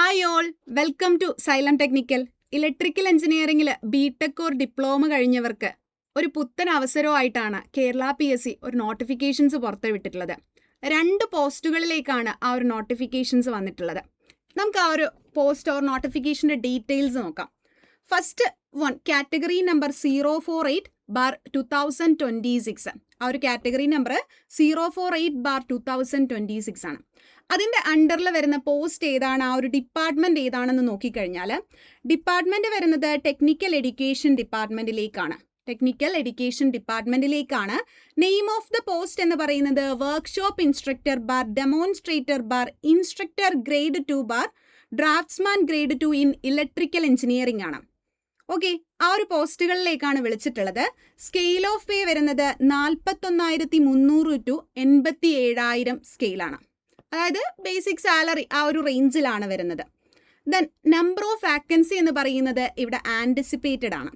Hi all, welcome to Xylem technical. Electrical എഞ്ചിനീയറിംഗിൽ BTech or diploma കഴിഞ്ഞവർക്ക് ഒരു പുത്തൻ അവസരമായിട്ടാണ് കേരള PSC ഒരു നോട്ടിഫിക്കേഷൻസ് പുറത്തുവിട്ടിട്ടുള്ളത്. 2 പോസ്റ്റുകളിലേക്കാണ് ആ ഒരു നോട്ടിഫിക്കേഷൻസ് വന്നിട്ടുള്ളത്. നമുക്ക് ആ ഒരു പോസ്റ്റ് ഓർ നോട്ടിഫിക്കേഷൻ്റെ ഡീറ്റെയിൽസ് നോക്കാം. First one category number 048/2026. ആ ഒരു കാറ്റഗറി നമ്പർ 048/2026 ആണ്. അതിൻ്റെ അണ്ടറിൽ വരുന്ന പോസ്റ്റ് ഏതാണ്, ആ ഒരു ഡിപ്പാർട്ട്മെൻറ്റ് ഏതാണെന്ന് നോക്കിക്കഴിഞ്ഞാൽ ഡിപ്പാർട്ട്മെൻറ്റ് വരുന്നത് ടെക്നിക്കൽ എഡ്യൂക്കേഷൻ ഡിപ്പാർട്ട്മെൻറ്റിലേക്കാണ്. നെയിം ഓഫ് ദ പോസ്റ്റ് എന്ന് പറയുന്നത് workshop instructor demonstrator instructor grade 2 draftsman grade 2 in electrical engineering ആണ്. ഓക്കെ, ആ ഒരു പോസ്റ്റുകളിലേക്കാണ് വിളിച്ചിട്ടുള്ളത്. സ്കെയിൽ ഓഫ് പേ വരുന്നത് 41,300 to 87,000 സ്കെയിലാണ്. അതായത് ബേസിക് സാലറി ആ ഒരു റേഞ്ചിലാണ് വരുന്നത്. ദെൻ നമ്പർ ഓഫ് വാക്കൻസി എന്ന് പറയുന്നത് ഇവിടെ ആൻറ്റിസിപ്പേറ്റഡ് ആണ്.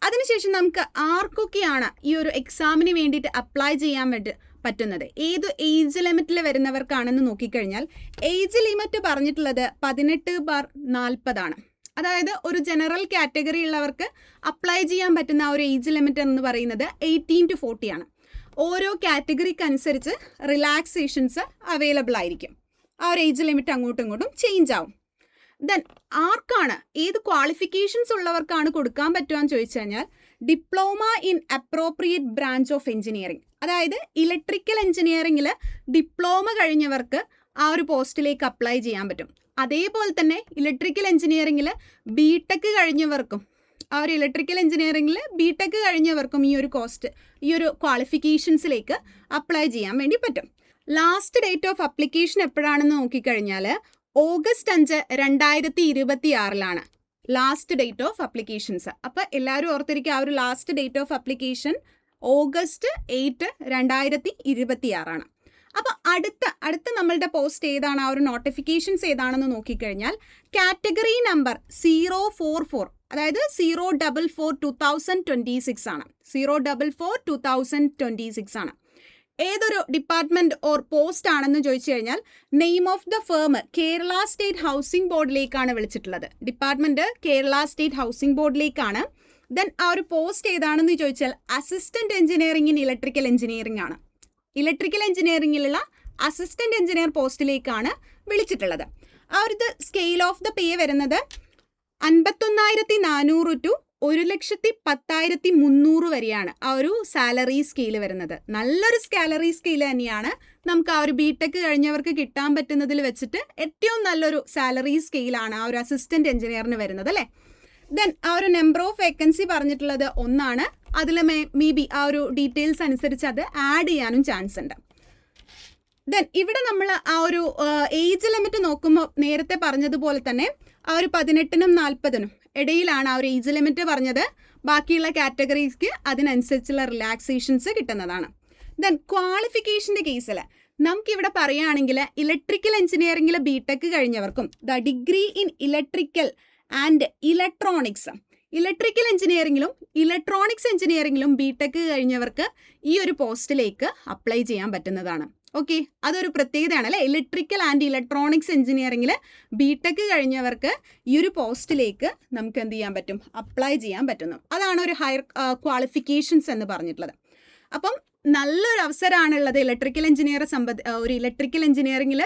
അതിനുശേഷം നമുക്ക് ആർക്കൊക്കെയാണ് ഈ ഒരു എക്സാമിന് വേണ്ടിയിട്ട് അപ്ലൈ ചെയ്യാൻ പറ്റുന്നത്, ഏത് ഏജ് ലിമിറ്റിൽ വരുന്നവർക്കാണെന്ന് നോക്കിക്കഴിഞ്ഞാൽ ഏജ് ലിമിറ്റ് പറഞ്ഞിട്ടുള്ളത് 18/40 ആണ്. അതായത് ഒരു ജനറൽ കാറ്റഗറി ഉള്ളവർക്ക് അപ്ലൈ ചെയ്യാൻ പറ്റുന്ന ആ ഒരു ഏജ് ലിമിറ്റ് എന്ന് പറയുന്നത് 18 to 40 ആണ്. ഓരോ കാറ്റഗറിക്ക് അനുസരിച്ച് റിലാക്സേഷൻസ് അവൈലബിൾ ആയിരിക്കും. ആ ഒരു ഏജ് ലിമിറ്റ് അങ്ങോട്ടും ഇങ്ങോട്ടും ചേഞ്ച് ആവും. ദെൻ ആർക്കാണ്, ഏത് ക്വാളിഫിക്കേഷൻസ് ഉള്ളവർക്കാണ് കൊടുക്കാൻ പറ്റുകയെന്ന് ചോദിച്ചു കഴിഞ്ഞാൽ diploma in appropriate branch of engineering. അതായത് ഇലക്ട്രിക്കൽ എഞ്ചിനീയറിംഗിൽ ഡിപ്ലോമ കഴിഞ്ഞവർക്ക് ആ ഒരു പോസ്റ്റിലേക്ക് അപ്ലൈ ചെയ്യാൻ പറ്റും. അതേപോലെ തന്നെ ഇലക്ട്രിക്കൽ എഞ്ചിനീയറിംഗിൽ ബിടെക് കഴിഞ്ഞവർക്കും ഈ ഒരു ക്വാളിഫിക്കേഷൻസിലേക്ക് അപ്ലൈ ചെയ്യാൻ വേണ്ടി പറ്റും. ലാസ്റ്റ് ഡേറ്റ് ഓഫ് അപ്ലിക്കേഷൻ എപ്പോഴാണെന്ന് നോക്കിക്കഴിഞ്ഞാൽ August 5, 2026 last date of applications. അപ്പോൾ എല്ലാവരും ഓർത്തിരിക്കുക, ആ ഒരു last date of application August 8, 2026. അപ്പോൾ അടുത്ത നമ്മളുടെ പോസ്റ്റ് ഏതാണ്, ആ ഒരു നോട്ടിഫിക്കേഷൻസ് ഏതാണെന്ന് നോക്കിക്കഴിഞ്ഞാൽ കാറ്റഗറി നമ്പർ 044, അതായത് 044/2026 ആണ്. 044/2026 ആണ്. ഏതൊരു ഡിപ്പാർട്ട്മെൻറ്റ് ഓർ പോസ്റ്റ് ആണെന്ന് ചോദിച്ചു കഴിഞ്ഞാൽ name of the firm Kerala state housing ബോർഡിലേക്കാണ് വിളിച്ചിട്ടുള്ളത്. ഡിപ്പാർട്ട്മെൻറ്റ് കേരള സ്റ്റേറ്റ് ഹൗസിംഗ് ബോർഡിലേക്കാണ്. ദെൻ ആ ഒരു പോസ്റ്റ് ഏതാണെന്ന് ചോദിച്ചാൽ assistant engineering in electrical engineering ആണ്. ഇലക്ട്രിക്കൽ എഞ്ചിനീയറിംഗിലുള്ള അസിസ്റ്റൻറ്റ് എഞ്ചിനീയർ പോസ്റ്റിലേക്കാണ് വിളിച്ചിട്ടുള്ളത്. ആ ഒരു സ്കെയിൽ ഓഫ് ദ പേ വരുന്നത് 51,400 to 1,10,300 വരെയാണ് ആ ഒരു സാലറി സ്കെയിൽ വരുന്നത്. നല്ലൊരു സാലറി സ്കെയിൽ തന്നെയാണ്. നമുക്ക് ആ ഒരു ബിടെക് കഴിഞ്ഞവർക്ക് കിട്ടാൻ പറ്റുന്നതിൽ വെച്ചിട്ട് ഏറ്റവും നല്ലൊരു സാലറി സ്കെയിലാണ് ആ ഒരു അസിസ്റ്റൻറ്റ് എഞ്ചിനീയറിന് വരുന്നത് അല്ലേ. ദെൻ ആ ഒരു നമ്പർ ഓഫ് വേക്കൻസി പറഞ്ഞിട്ടുള്ളത് 1 ആണ്. അതിൽ മേ ബി ആ ഒരു ഡീറ്റെയിൽസ് അനുസരിച്ച് അത് ആഡ് ചെയ്യാനും ചാൻസ് ഉണ്ട്. ദെൻ ഇവിടെ നമ്മൾ ആ ഒരു ഏജ് ലിമിറ്റ് നോക്കുമ്പോൾ നേരത്തെ പറഞ്ഞതുപോലെ തന്നെ ആ ഒരു 18-നും 40-നും ഇടയിലാണ് ആ ഒരു ഏജ് ലിമിറ്റ് പറഞ്ഞത്. ബാക്കിയുള്ള കാറ്റഗറീസ്ക്ക് അതിനനുസരിച്ചുള്ള റിലാക്സേഷൻസ് കിട്ടുന്നതാണ്. ദെൻ ക്വാളിഫിക്കേഷൻ്റെ കേസിൽ നമുക്കിവിടെ പറയുകയാണെങ്കിൽ ഇലക്ട്രിക്കൽ എഞ്ചിനീയറിംഗിൽ ബിടെക് കഴിഞ്ഞവർക്കും degree in electrical and electrical എഞ്ചിനീയറിംഗിലും ഇലക്ട്രോണിക്സ് എഞ്ചിനീയറിംഗിലും ബിടെക് കഴിഞ്ഞവർക്ക് ഈ ഒരു പോസ്റ്റിലേക്ക് അപ്ലൈ ചെയ്യാൻ പറ്റുന്നതാണ്. ഓക്കെ, അതൊരു പ്രത്യേകതയാണ് അല്ലേ. ഇലക്ട്രിക്കൽ ആൻഡ് ഇലക്ട്രോണിക്സ് എഞ്ചിനീയറിംഗിൽ ബിടെക് കഴിഞ്ഞവർക്ക് ഈ ഒരു പോസ്റ്റിലേക്ക് നമുക്ക് എന്ത് ചെയ്യാൻ പറ്റും, അപ്ലൈ ചെയ്യാൻ പറ്റുന്നു. അതാണ് ഒരു ഹയർ ക്വാളിഫിക്കേഷൻസ് എന്ന് പറഞ്ഞിട്ടുള്ളത്. അപ്പം നല്ലൊരു അവസരമാണുള്ളത് ഇലക്ട്രിക്കൽ എഞ്ചിനീയറിംഗിൽ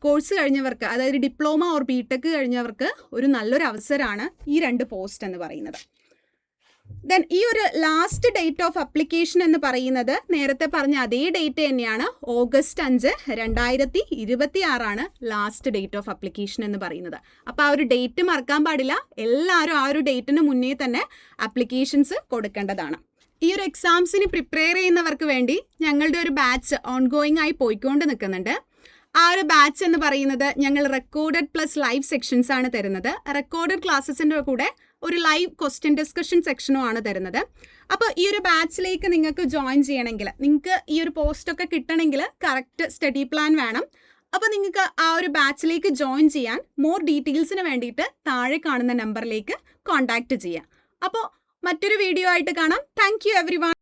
കോഴ്സ് കഴിഞ്ഞവർക്ക്, അതായത് ഡിപ്ലോമ ഓർ ബിടെക് കഴിഞ്ഞവർക്ക് ഒരു നല്ലൊരു അവസരമാണ് ഈ 2 പോസ്റ്റ് എന്ന് പറയുന്നത്. ദെൻ ഈ ഒരു ലാസ്റ്റ് ഡേറ്റ് ഓഫ് അപ്ലിക്കേഷൻ എന്ന് പറയുന്നത് നേരത്തെ പറഞ്ഞ അതേ ഡേറ്റ് തന്നെയാണ്. August 5, 2026 last date of application എന്ന് പറയുന്നത്. അപ്പോൾ ആ ഒരു ഡേറ്റ് മറക്കാൻ പാടില്ല. എല്ലാവരും ആ ഒരു ഡേറ്റിന് മുന്നേ തന്നെ അപ്ലിക്കേഷൻസ് കൊടുക്കേണ്ടതാണ്. ഈ ഒരു എക്സാംസിന് പ്രിപ്പയർ ചെയ്യുന്നവർക്ക് വേണ്ടി ഞങ്ങളുടെ ഒരു ബാച്ച് ഓൺഗോയിങ് ആയി പോയിക്കൊണ്ട് നിൽക്കുന്നുണ്ട്. ആ ഒരു ബാച്ച് എന്ന് പറയുന്നത് ഞങ്ങൾ റെക്കോർഡഡ് പ്ലസ് ലൈവ് സെക്ഷൻസ് ആണ് തരുന്നത്. റെക്കോർഡഡ് ക്ലാസ്സസിൻ്റെ കൂടെ ഒരു ലൈവ് ക്വസ്റ്റ്യൻ ഡിസ്കഷൻ സെക്ഷനും ആണ് തരുന്നത്. അപ്പോൾ ഈ ഒരു ബാച്ചിലേക്ക് നിങ്ങൾക്ക് ജോയിൻ ചെയ്യണമെങ്കിൽ, നിങ്ങൾക്ക് ഈ ഒരു പോസ്റ്റൊക്കെ കിട്ടണമെങ്കിൽ കറക്റ്റ് സ്റ്റഡി പ്ലാൻ വേണം. അപ്പോൾ നിങ്ങൾക്ക് ആ ഒരു ബാച്ചിലേക്ക് ജോയിൻ ചെയ്യാൻ മോർ ഡീറ്റെയിൽസിന് വേണ്ടിയിട്ട് താഴെ കാണുന്ന നമ്പറിലേക്ക് കോൺടാക്റ്റ് ചെയ്യാം. അപ്പോൾ മറ്റൊരു വീഡിയോ ആയിട്ട് കാണാം. Thank you everyone.